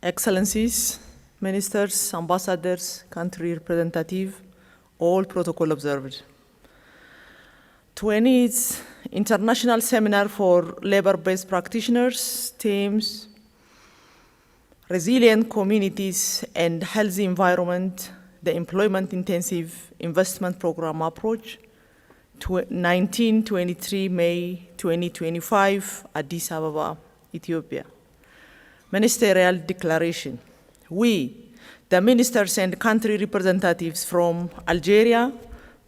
Excellencies, Ministers, Ambassadors, Country Representatives, all protocol observed. 20th International Seminar for Labor-Based Practitioners, themes, Resilient Communities and Healthy Environment, the Employment-Intensive Investment Program Approach, 1923 May 2025, Addis Ababa, Ethiopia. Ministerial Declaration. We, the ministers and country representatives from Algeria,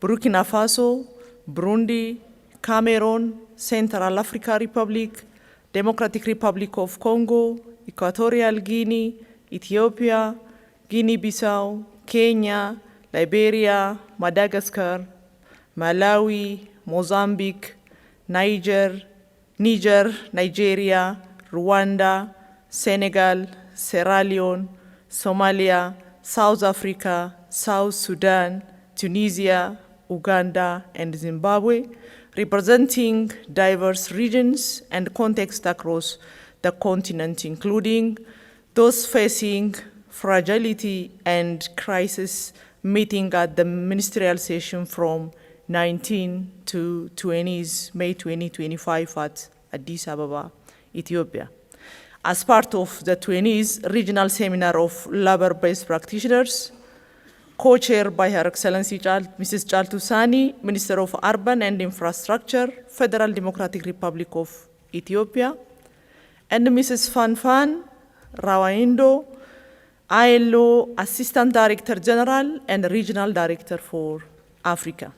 Burkina Faso, Burundi, Cameroon, Central African Republic, Democratic Republic of Congo, Equatorial Guinea, Ethiopia, Guinea-Bissau, Kenya, Liberia, Madagascar, Malawi, Mozambique, Nigeria, Rwanda, Senegal, Sierra Leone, Somalia, South Africa, South Sudan, Tunisia, Uganda, and Zimbabwe, representing diverse regions and contexts across the continent, including those facing fragility and crisis, meeting at the ministerial session from 19 to 20 May 2025 at Addis Ababa, Ethiopia. As part of the 20th Regional Seminar of Labor-Based Practitioners, co-chaired by Her Excellency Mrs. Jaltu Sani, Minister of Urban and Infrastructure, Federal Democratic Republic of Ethiopia, and Mrs. Fanfan Rawaindo, ILO Assistant Director General and Regional Director for Africa.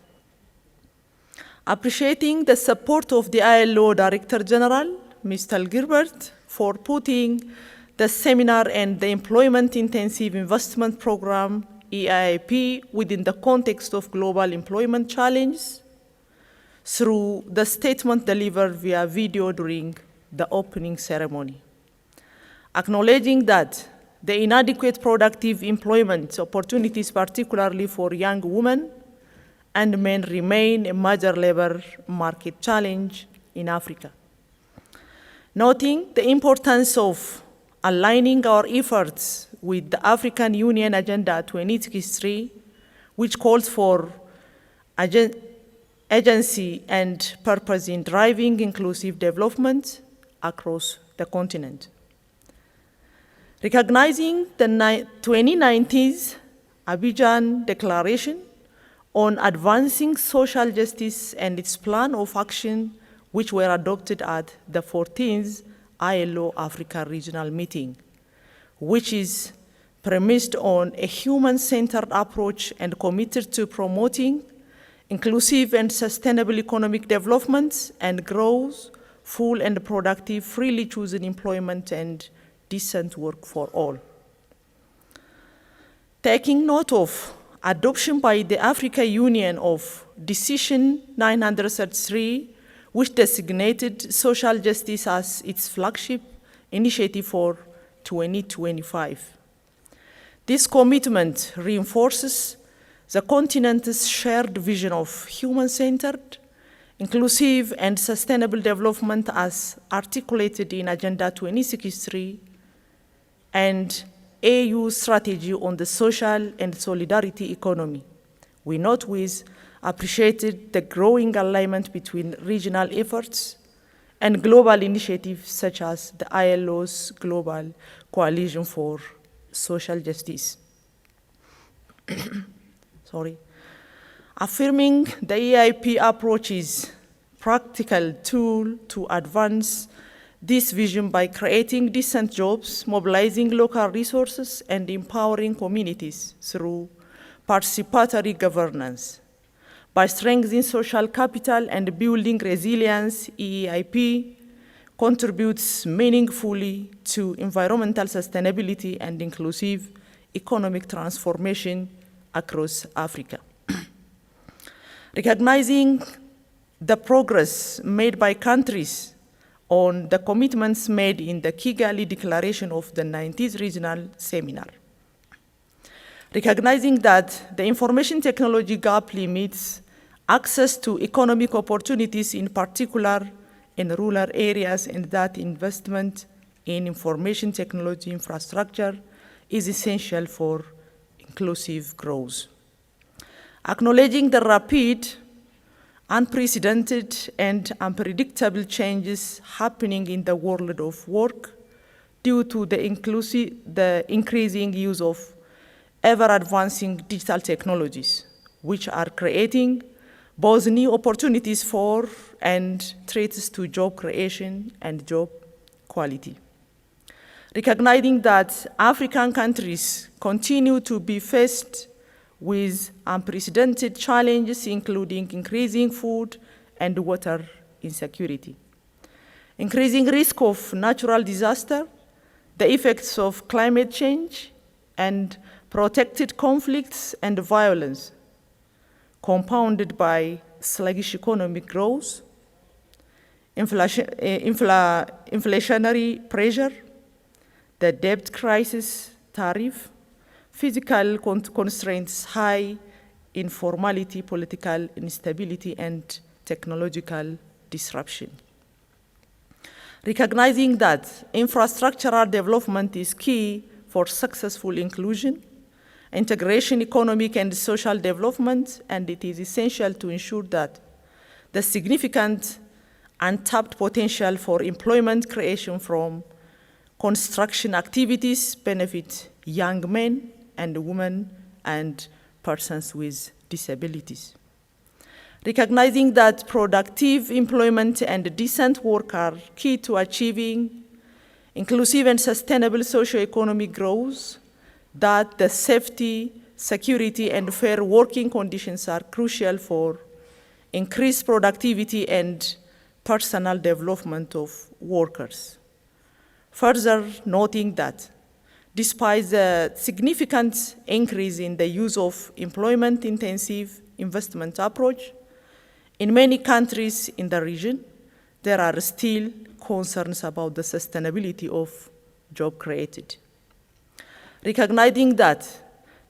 Appreciating the support of the ILO Director General, Mr. Gilbert, for putting the seminar and the Employment Intensive Investment Program, EIIP, within the context of global employment challenges through the statement delivered via video during the opening ceremony. Acknowledging that the inadequate productive employment opportunities, particularly for young women and men, remain a major labor market challenge in Africa. Noting the importance of aligning our efforts with the African Union Agenda 2063, which calls for agency and purpose in driving inclusive development across the continent. Recognizing the 2019 Abidjan Declaration on Advancing Social Justice and its plan of action, which were adopted at the 14th ILO Africa Regional Meeting, which is premised on a human-centered approach and committed to promoting inclusive and sustainable economic development and growth, full and productive, freely chosen employment and decent work for all. Taking note of adoption by the African Union of Decision 933, which designated social justice as its flagship initiative for 2025. This commitment reinforces the continent's shared vision of human-centered, inclusive, and sustainable development as articulated in Agenda 2063 and AU strategy on the social and solidarity economy. We note with appreciated the growing alignment between regional efforts and global initiatives such as the ILO's Global Coalition for Social Justice. Affirming the EIP approach is practical tool to advance this vision by creating decent jobs, mobilizing local resources, and empowering communities through participatory governance. By strengthening social capital and building resilience, EIP contributes meaningfully to environmental sustainability and inclusive economic transformation across Africa. Recognizing the progress made by countries on the commitments made in the Kigali Declaration of the 19th Regional Seminar. Recognizing that the information technology gap limits access to economic opportunities, in particular in rural areas, and that investment in information technology infrastructure is essential for inclusive growth. Acknowledging the rapid, unprecedented, and unpredictable changes happening in the world of work due to the increasing use of ever-advancing digital technologies, which are creating both new opportunities for and threats to job creation and job quality. Recognizing that African countries continue to be faced with unprecedented challenges, including increasing food and water insecurity, increasing risk of natural disaster, the effects of climate change, and protracted conflicts and violence, compounded by sluggish economic growth, inflationary pressure, the debt crisis, tariff, physical constraints, high informality, political instability, and technological disruption. Recognizing that infrastructural development is key for successful inclusion, integration, economic and social development, and it is essential to ensure that the significant untapped potential for employment creation from construction activities benefit young men and women and persons with disabilities. Recognizing that productive employment and decent work are key to achieving inclusive and sustainable socio-economic growth, that the safety, security, and fair working conditions are crucial for increased productivity and personal development of workers. Further noting that despite the significant increase in the use of employment-intensive investment approach, in many countries in the region, there are still concerns about the sustainability of job created. Recognizing that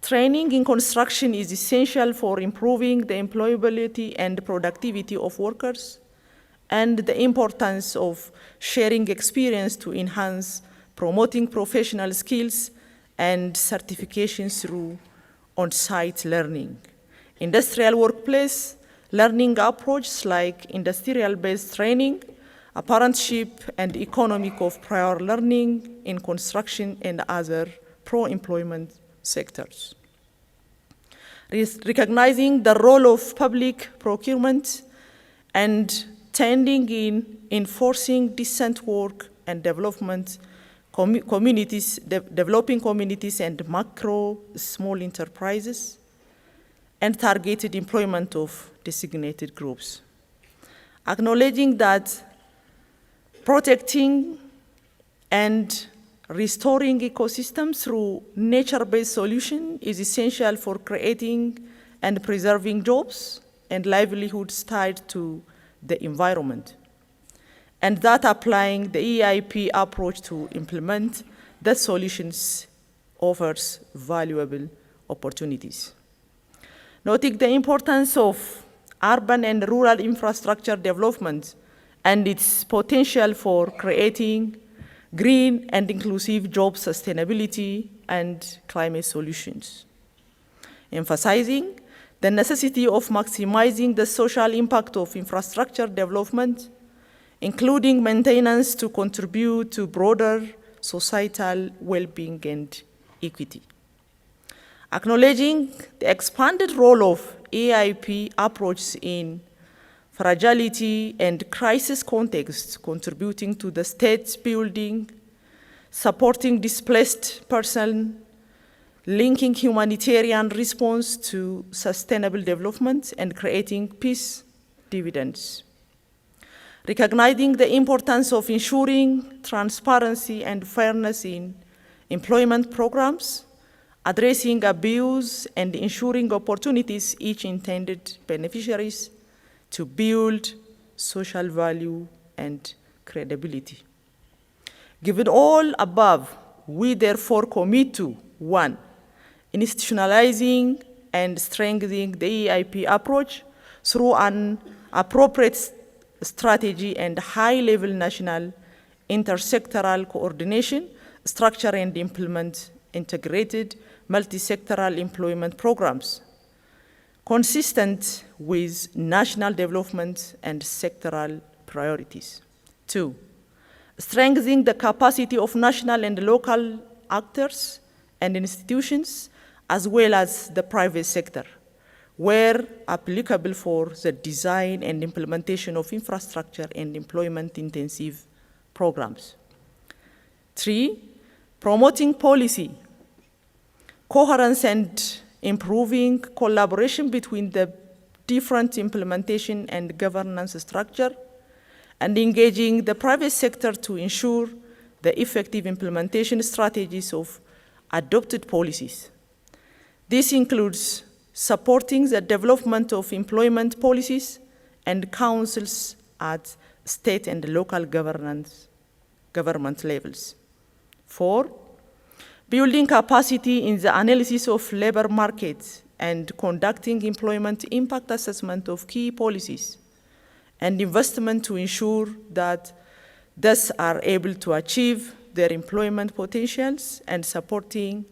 training in construction is essential for improving the employability and productivity of workers, and the importance of sharing experience to enhance promoting professional skills and certifications through on-site learning. Industrial workplace learning approaches like industrial-based training, apprenticeship, and economic of prior learning in construction and other pro-employment sectors. Recognizing the role of public procurement and tending in enforcing decent work and development developing communities and macro small enterprises, and targeted employment of designated groups. Acknowledging that protecting and restoring ecosystems through nature-based solutions is essential for creating and preserving jobs and livelihoods tied to the environment, and that applying the EIP approach to implement the solutions offers valuable opportunities. Noting the importance of urban and rural infrastructure development and its potential for creating green and inclusive job sustainability and climate solutions. Emphasizing the necessity of maximizing the social impact of infrastructure development, including maintenance to contribute to broader societal well-being and equity. Acknowledging the expanded role of AIP approaches in fragility and crisis contexts, contributing to the state building, supporting displaced persons, linking humanitarian response to sustainable development, and creating peace dividends. Recognizing the importance of ensuring transparency and fairness in employment programs, addressing abuse, and ensuring opportunities each intended beneficiaries to build social value and credibility. Given all above, we therefore commit to 1, institutionalizing and strengthening the EIP approach through an appropriate strategy and high-level national intersectoral coordination, structure and implement integrated multi-sectoral employment programs consistent with national development and sectoral priorities. 2, strengthening the capacity of national and local actors and institutions, as well as the private sector, where applicable, for the design and implementation of infrastructure and employment-intensive programs. 3, promoting policy coherence and improving collaboration between the different implementation and governance structure, and engaging the private sector to ensure the effective implementation strategies of adopted policies. This includes supporting the development of employment policies and councils at state and local government levels. 4, building capacity in the analysis of labor markets and conducting employment impact assessment of key policies and investment to ensure that these are able to achieve their employment potentials, and supporting,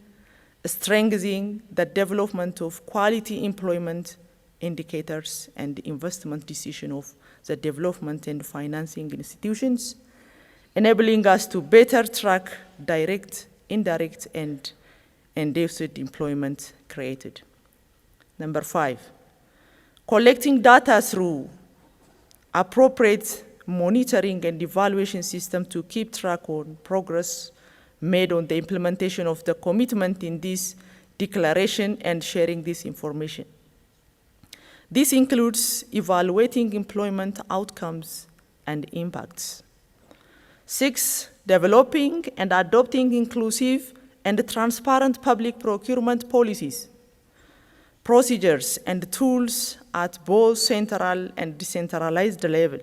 strengthening the development of quality employment indicators and investment decision of the development and financing institutions, enabling us to better track direct, indirect, and deficit employment created. Number 5, collecting data through appropriate monitoring and evaluation system to keep track on progress made on the implementation of the commitment in this declaration and sharing this information. This includes evaluating employment outcomes and impacts. 6, developing and adopting inclusive and transparent public procurement policies, procedures, and tools at both central and decentralized level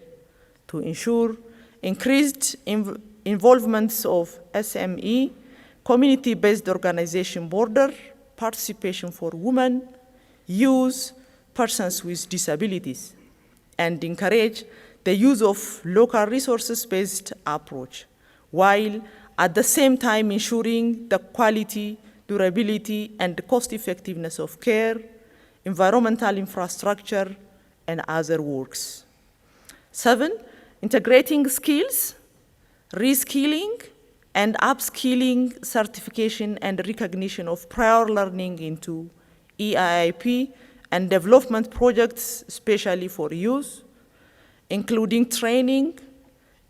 to ensure increased involvement of SME, community-based organization border, participation for women, youth, persons with disabilities, and encourage the use of local resources-based approach, while at the same time ensuring the quality, durability, and cost-effectiveness of care, environmental infrastructure, and other works. 7, integrating skills, reskilling, and upskilling certification and recognition of prior learning into EIIP and development projects, especially for youth, including training,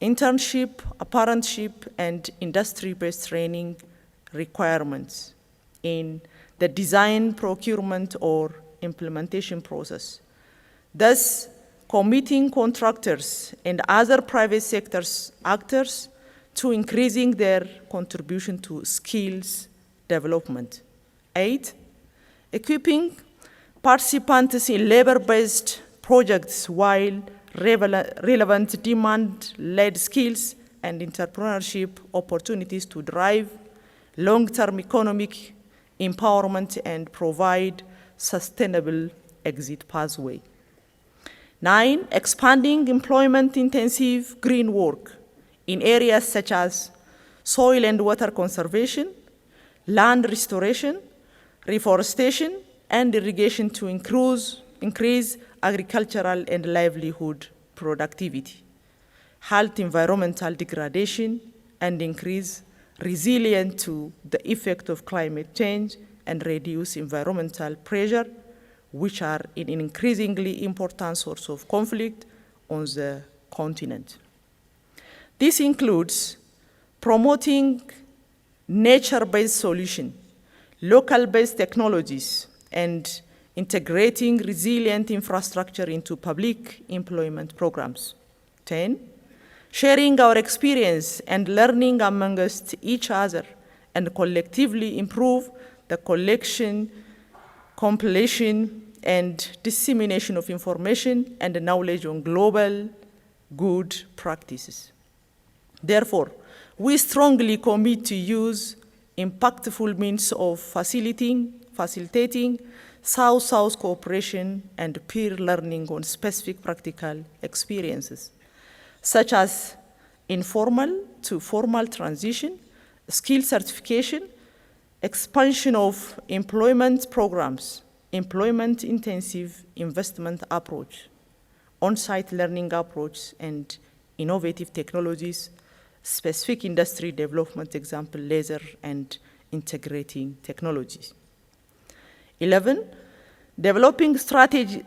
internship, apprenticeship, and industry-based training requirements in the design, procurement, or implementation process. Thus, committing contractors and other private sector actors to increasing their contribution to skills development. 8, equipping participants in labor-based projects while relevant demand-led skills and entrepreneurship opportunities to drive long-term economic empowerment and provide sustainable exit pathway. 9, expanding employment-intensive green work in areas such as soil and water conservation, land restoration, reforestation, and irrigation to increase agricultural and livelihood productivity, halt environmental degradation, and increase resilience to the effect of climate change and reduce environmental pressure, which are an increasingly important source of conflict on the continent. This includes promoting nature-based solutions, local-based technologies, and integrating resilient infrastructure into public employment programs. 10, sharing our experience and learning amongst each other and collectively improve the collection, compilation, and dissemination of information and knowledge on global good practices. Therefore, we strongly commit to use impactful means of facilitating South-South cooperation and peer learning on specific practical experiences, such as informal to formal transition, skill certification, expansion of employment programs, employment-intensive investment approach, on-site learning approach, and innovative technologies, specific industry development, example, laser and integrating technologies. 11, developing strategy,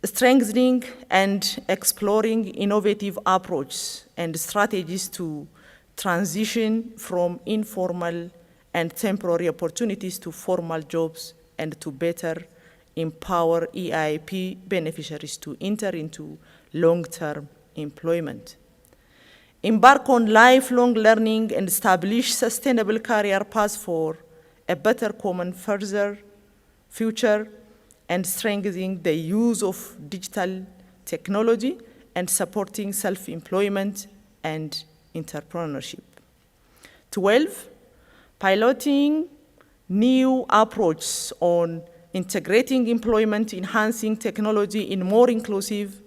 strengthening and exploring innovative approaches and strategies to transition from informal and temporary opportunities to formal jobs and to better empower EIP beneficiaries to enter into long-term employment. Embark on lifelong learning and establish sustainable career paths for a better common further future and strengthening the use of digital technology and supporting self-employment and entrepreneurship. 12, piloting new approaches on integrating employment, enhancing technology in more inclusive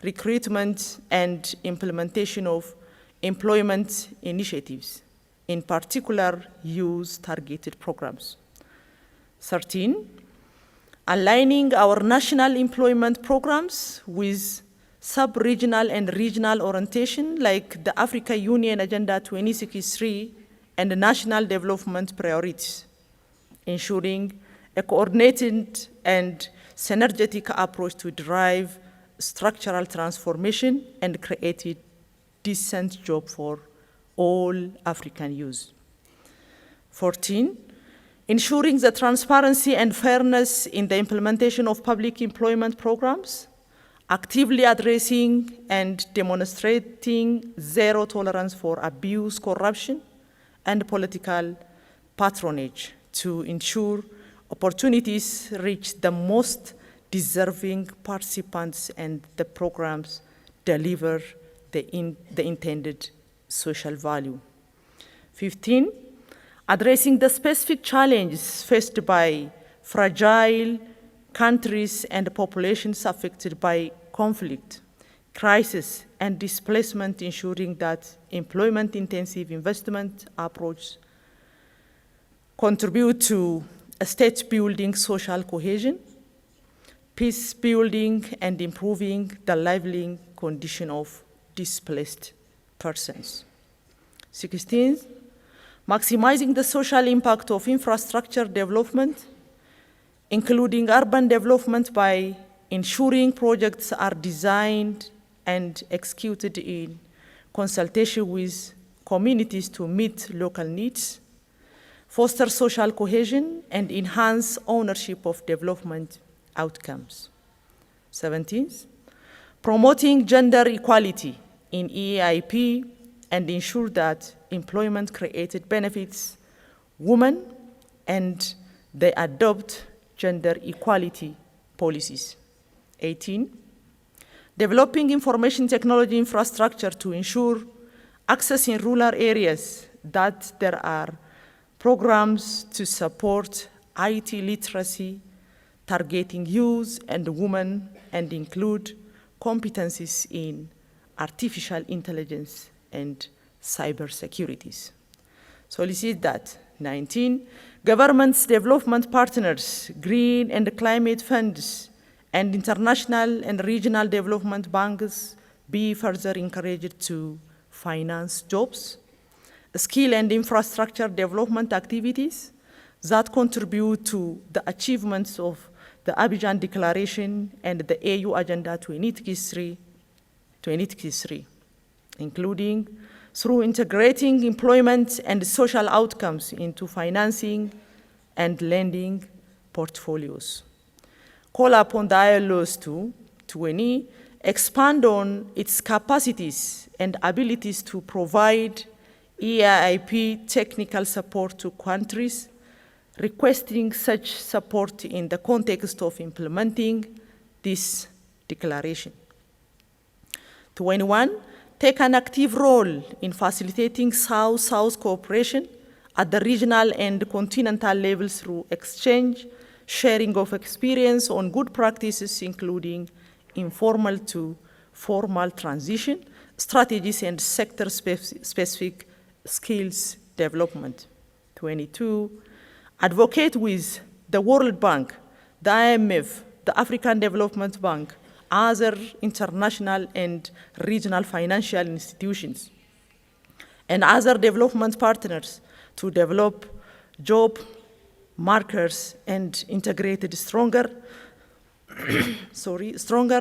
recruitment and implementation of employment initiatives, in particular youth-targeted programs. 13, aligning our national employment programs with sub-regional and regional orientation like the Africa Union Agenda 2063 and the national development priorities, ensuring a coordinated and synergetic approach to drive structural transformation and create a decent job for all African youth. 14, ensuring the transparency and fairness in the implementation of public employment programs, actively addressing and demonstrating zero tolerance for abuse, corruption, and political patronage to ensure opportunities reach the most deserving participants and the programs deliver the intended social value. 15, addressing the specific challenges faced by fragile countries and populations affected by conflict, crisis, and displacement, ensuring that employment-intensive investment approach contribute to state-building social cohesion, peace-building, and improving the living condition of displaced persons. 16, maximizing the social impact of infrastructure development, including urban development by ensuring projects are designed and executed in consultation with communities to meet local needs, foster social cohesion, and enhance ownership of development outcomes. 17, promoting gender equality in EIP and ensure that employment-created benefits women and they adopt gender equality policies. 18, developing information technology infrastructure to ensure access in rural areas, that there are programs to support IT literacy, targeting youth and women, and include competencies in artificial intelligence and cybersecurity. Solicit that. 19, governments, development partners, green and climate funds, and international and regional development banks be further encouraged to finance jobs, skill and infrastructure development activities that contribute to the achievements of the Abidjan Declaration and the AU Agenda 2063, including through integrating employment and social outcomes into financing and lending portfolios. Call upon the ILOs to 20, expand on its capacities and abilities to provide EIP technical support to countries requesting such support in the context of implementing this declaration. 21, take an active role in facilitating South-South cooperation at the regional and continental levels through exchange, sharing of experience on good practices, including informal to formal transition, strategies and sector-specific skills development. 22, advocate with the World Bank, the IMF, the African Development Bank, other international and regional financial institutions, and other development partners to develop job markers and integrated stronger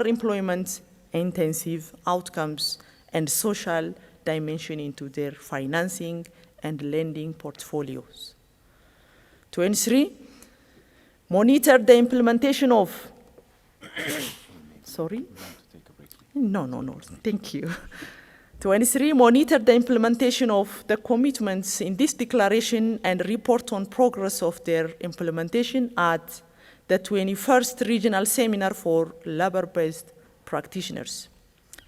employment, intensive outcomes, and social dimension into their financing and lending portfolios. 23, monitor the implementation of, sorry? No, thank you. 23, monitor the implementation of the commitments in this declaration and report on progress of their implementation at the 21st Regional Seminar for Labor-Based Practitioners.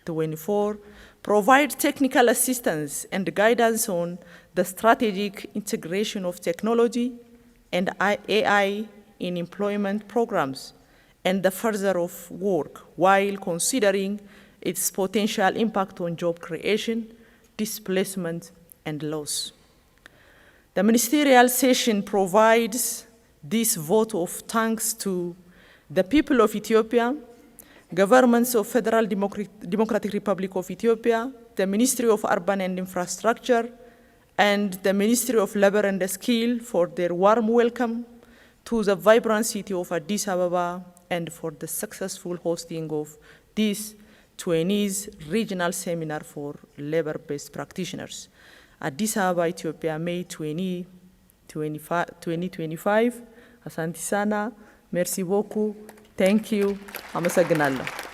24, provide technical assistance and guidance on the strategic integration of technology and AI in employment programs and the further of work while considering its potential impact on job creation, displacement, and loss. The ministerial session provides this vote of thanks to the people of Ethiopia, governments of Federal Democratic Republic of Ethiopia, the Ministry of Urban and Infrastructure, and the Ministry of Labor and Skill for their warm welcome to the vibrant city of Addis Ababa and for the successful hosting of this 20th Regional Seminar for Labor-Based Practitioners. Addis Ababa, Ethiopia, May 2025. Asante sana. Merci beaucoup. Thank you. Amasagnallah.